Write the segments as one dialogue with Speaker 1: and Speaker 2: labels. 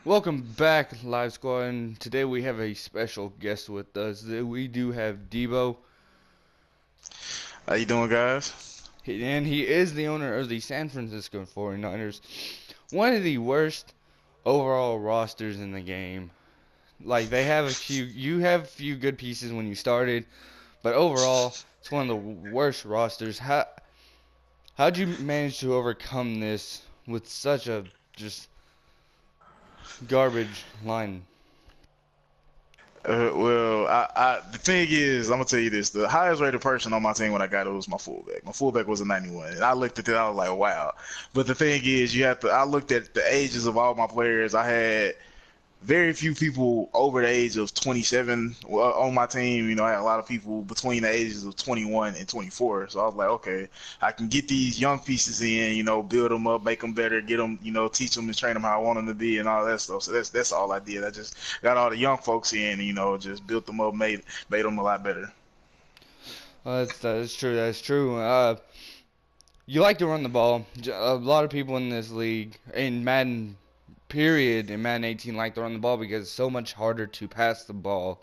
Speaker 1: Welcome back, Live Squad. And today we have a special guest with us. We do have Debo,
Speaker 2: How you doing, guys?
Speaker 1: and he is the owner of the San Francisco 49ers. One of the worst overall rosters in the game. Like you have a few good pieces when you started, but overall, it's one of the worst rosters. How'd you manage to overcome this with such a just garbage line?
Speaker 2: The thing is, I'm gonna tell you this: the highest rated person on my team when I got it was my fullback. My fullback was a 91, and I looked at that, I was like, wow. But the thing is, you have to. I looked at the ages of all my players. I had very few people over the age of 27 on my team. I had a lot of people between the ages of 21 and 24. So I was like, okay, I can get these young pieces in, build them up, make them better, get them, teach them and train them how I want them to be and all that stuff. So that's all I did. I just got all the young folks in, just built them up, made them a lot better.
Speaker 1: That's true. That's true. You like to run the ball. A lot of people in this league, in Madden, period, in Madden 18, like to run the ball because it's so much harder to pass the ball.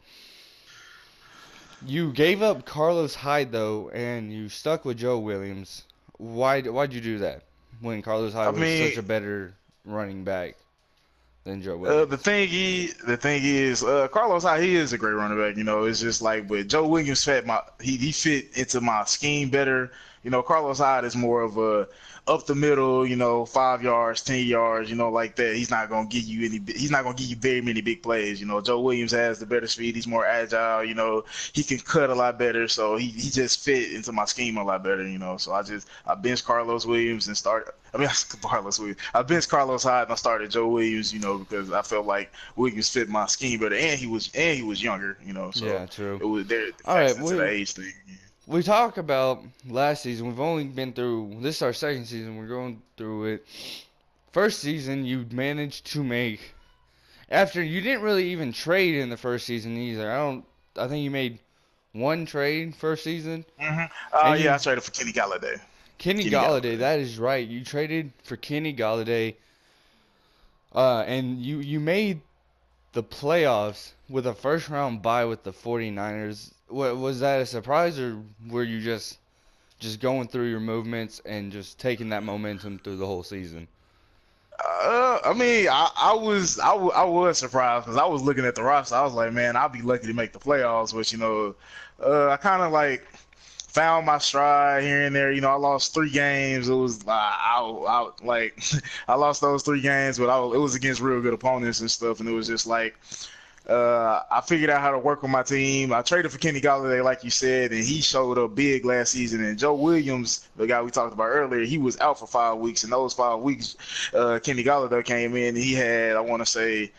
Speaker 1: You gave up Carlos Hyde though, and you stuck with Joe Williams. Why'd you do that when Carlos Hyde
Speaker 2: I
Speaker 1: was
Speaker 2: mean,
Speaker 1: such a better running back than Joe Williams?
Speaker 2: Carlos Hyde, he is a great running back. It's just like, but Joe Williams he fit into my scheme better. Carlos Hyde is more of a up the middle, 5 yards, 10 yards, like that. He's not gonna give you very many big plays. Joe Williams has the better speed. He's more agile. He can cut a lot better. So he just fit into my scheme a lot better. So I benched Carlos Williams and start. I mean, Carlos Williams. I benched Carlos Hyde and I started Joe Williams. Because I felt like Williams fit my scheme better, and he was younger. So
Speaker 1: Yeah, true.
Speaker 2: it was there
Speaker 1: All
Speaker 2: facts
Speaker 1: right,
Speaker 2: into the
Speaker 1: we
Speaker 2: age thing.
Speaker 1: we talk about last season. We've only been through this is our second season. We're going through it. First season, you managed to make after you didn't really even trade in the first season either. I think you made one trade first season, and
Speaker 2: Yeah,
Speaker 1: you
Speaker 2: I traded for Kenny Galladay.
Speaker 1: Kenny
Speaker 2: Kenny
Speaker 1: Galladay.
Speaker 2: Galladay.
Speaker 1: That is right. You traded for Kenny Galladay, and you made the playoffs with a first round bye with the 49ers. Was that a surprise, or were you just going through your movements and just taking that momentum through the whole season?
Speaker 2: I mean, I was surprised because I was looking at the roster. I was like, man, I'll be lucky to make the playoffs. But I kind of like found my stride here and there. I lost 3 games. It was like I lost those 3 games, but it was against real good opponents and stuff. And it was just like I figured out how to work with my team. I traded for Kenny Galladay, like you said, and he showed up big last season. And Joe Williams, the guy we talked about earlier, he was out for 5 weeks. And those 5 weeks, Kenny Galladay came in. And he had, I want to say,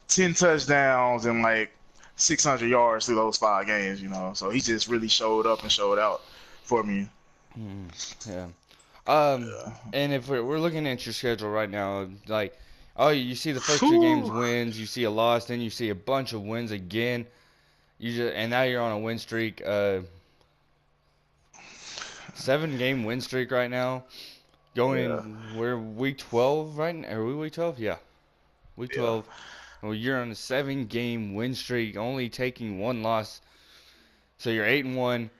Speaker 2: 10 touchdowns and like 600 yards through those 5 games. So he just really showed up and showed out for me.
Speaker 1: Hmm, yeah. Um,
Speaker 2: Yeah.
Speaker 1: and if we're looking at your schedule right now, like, oh, you see the first two games
Speaker 2: Whew.
Speaker 1: wins, you see a loss, then you see a bunch of wins again. And now you're on a win streak, 7 game win streak right now.
Speaker 2: Yeah.
Speaker 1: We're week 12 right now. Are we week 12? Yeah, week
Speaker 2: Yeah.
Speaker 1: 12. Well, you're on a 7 game win streak, only taking one loss, so you're 8-1.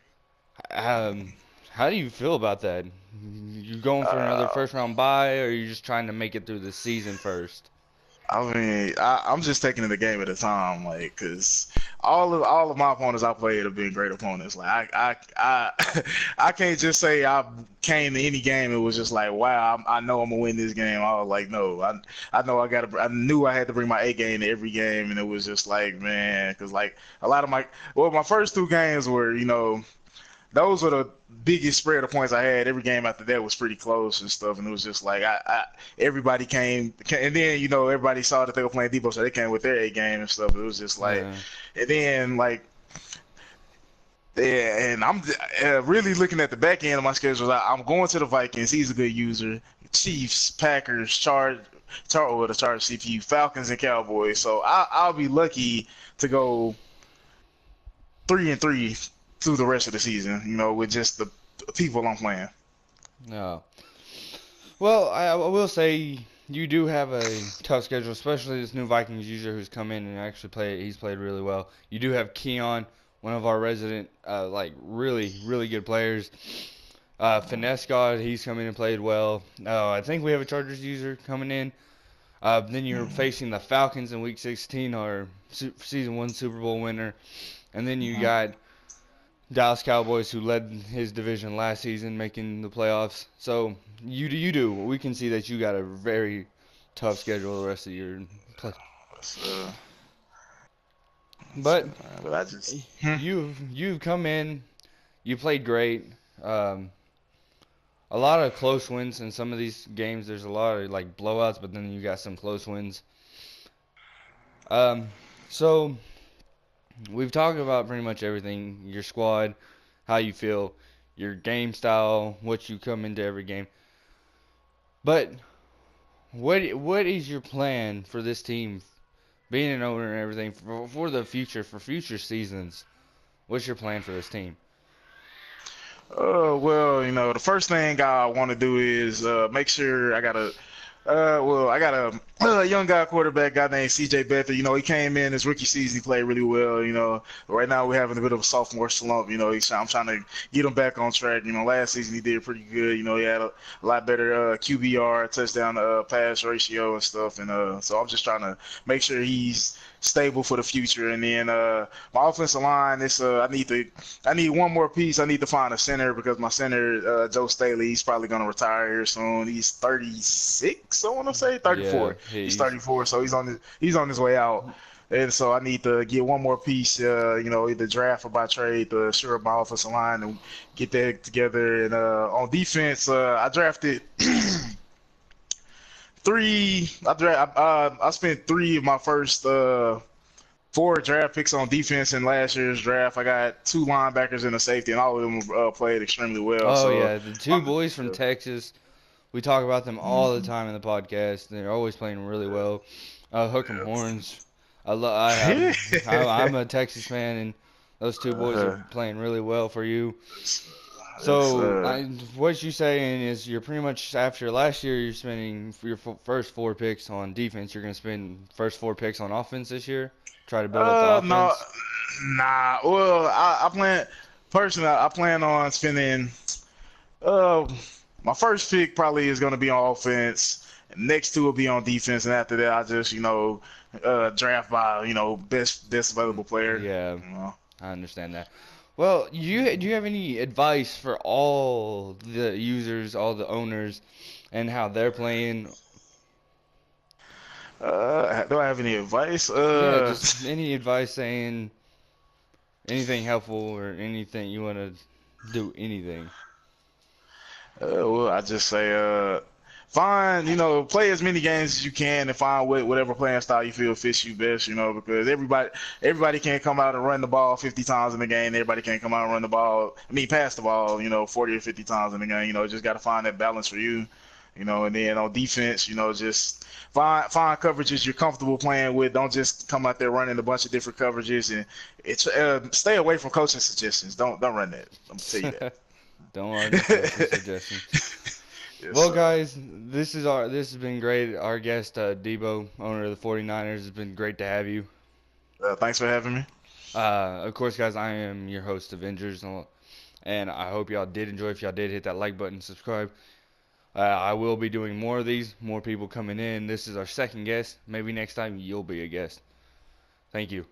Speaker 1: Um, how do you feel about that? You going for another
Speaker 2: Uh,
Speaker 1: first round bye, or are you just trying to make it through the season first?
Speaker 2: I mean, I'm just taking it a game at a time, like, cause all of my opponents I played have been great opponents. Like, I can't just say I came to any game. It was just like, wow, I know I'm gonna win this game. I was like, no, I know I knew I had to bring my A game to every game, and it was just like, man, cause like a lot of my first 2 games were, those were the biggest spread of points I had. Every game after that was pretty close and stuff, and it was just like everybody and then everybody saw that they were playing Debo, so they came with their A game and stuff. It was just like,
Speaker 1: Yeah.
Speaker 2: and then like, yeah, and I'm really looking at the back end of my schedule. I'm going to the Vikings. He's a good user. Chiefs, Packers, the Chargers CPU, Falcons, and Cowboys. So I'll be lucky to go 3-3 through the rest of the season, with just the people I'm playing.
Speaker 1: No. Well, I will say you do have a tough schedule, especially this new Vikings user who's come in and actually played. He's played really well. You do have Keon, one of our resident, like really good players. Finesse God, he's come in and played well. I think we have a Chargers user coming in. Then you're facing the Falcons in Week 16, our season one Super Bowl winner, and then you
Speaker 2: Mhm.
Speaker 1: got Dallas Cowboys, who led his division last season, making the playoffs. So you do. We can see that you got a very tough schedule the rest of your play.
Speaker 2: So,
Speaker 1: But
Speaker 2: but I just.
Speaker 1: you've come in. You played great. Um, a lot of close wins in some of these games. There's a lot of like blowouts, but then you got some close wins. Um, so we've talked about pretty much everything. Your squad, how you feel, your game style, what you come into every game. But what is your plan for this team, being an owner and everything for the future, for future seasons? What's your plan for this team?
Speaker 2: Well, the first thing I want to do is make sure I got a young guy quarterback guy named CJ Beathard. He came in his rookie season, he played really well. Right now we're having a bit of a sophomore slump. I'm trying to get him back on track. Last season he did pretty good. He had a lot better QBR, touchdown pass ratio and stuff. And so I'm just trying to make sure he's stable for the future. And then my offensive line, I need one more piece. I need to find a center because my center, Joe Staley, he's probably going to retire here soon. He's 36, I want to say
Speaker 1: Yeah,
Speaker 2: 34. He's
Speaker 1: he's
Speaker 2: 34, so he's on his way out. And so I need to get one more piece, either draft or by trade to shore up my offensive line and get that together. And on defense, I drafted I spent three of my first four draft picks on defense in last year's draft. I got two linebackers and a safety, and all of them played extremely well.
Speaker 1: oh
Speaker 2: So,
Speaker 1: yeah, the two boys from Texas. We talk about them all the
Speaker 2: mhm.
Speaker 1: time in the podcast. They're always playing really well. Hook 'em horns. I'm a Texas fan, and those two boys are
Speaker 2: uh,
Speaker 1: playing really well for you.
Speaker 2: it's, it's,
Speaker 1: So, what you saying is you're pretty much after last year, you're spending your first four picks on defense. You're gonna spend first four picks on offense this year. Try to build up the
Speaker 2: no,
Speaker 1: offense.
Speaker 2: nah. Well, I plan personally. I plan on spending. Uh, my first pick probably is going to be on offense. Next two will be on defense, and after that, I just draft by best available player.
Speaker 1: Yeah,
Speaker 2: You know.
Speaker 1: I understand that. Well, do you have any advice for all the users, all the owners, and how they're playing?
Speaker 2: Do I have any advice?
Speaker 1: Yeah, just any advice saying anything helpful or anything you want to do anything.
Speaker 2: Well, I just say, find, play as many games as you can and find whatever playing style you feel fits you best, because everybody can't come out and run the ball 50 times in the game. Everybody can't come out and run the ball, pass the ball, 40 or 50 times in the game. Just got to find that balance for you, and then on defense, just find coverages you're comfortable playing with. Don't just come out there running a bunch of different coverages and stay away from coaching suggestions. Don't run that. I'm gonna tell you
Speaker 1: Don't run the coaching suggestions.
Speaker 2: yes,
Speaker 1: Well,
Speaker 2: sir.
Speaker 1: guys, this has been great. Our guest, Debo, owner of the 49ers, has been great to have you.
Speaker 2: Thanks for having me.
Speaker 1: Of course, guys, I am your host, Avengers, and I hope y'all did enjoy. If y'all did, hit that like button, subscribe. I will be doing more of these, more people coming in. This is our second guest. Maybe next time you'll be a guest. Thank you.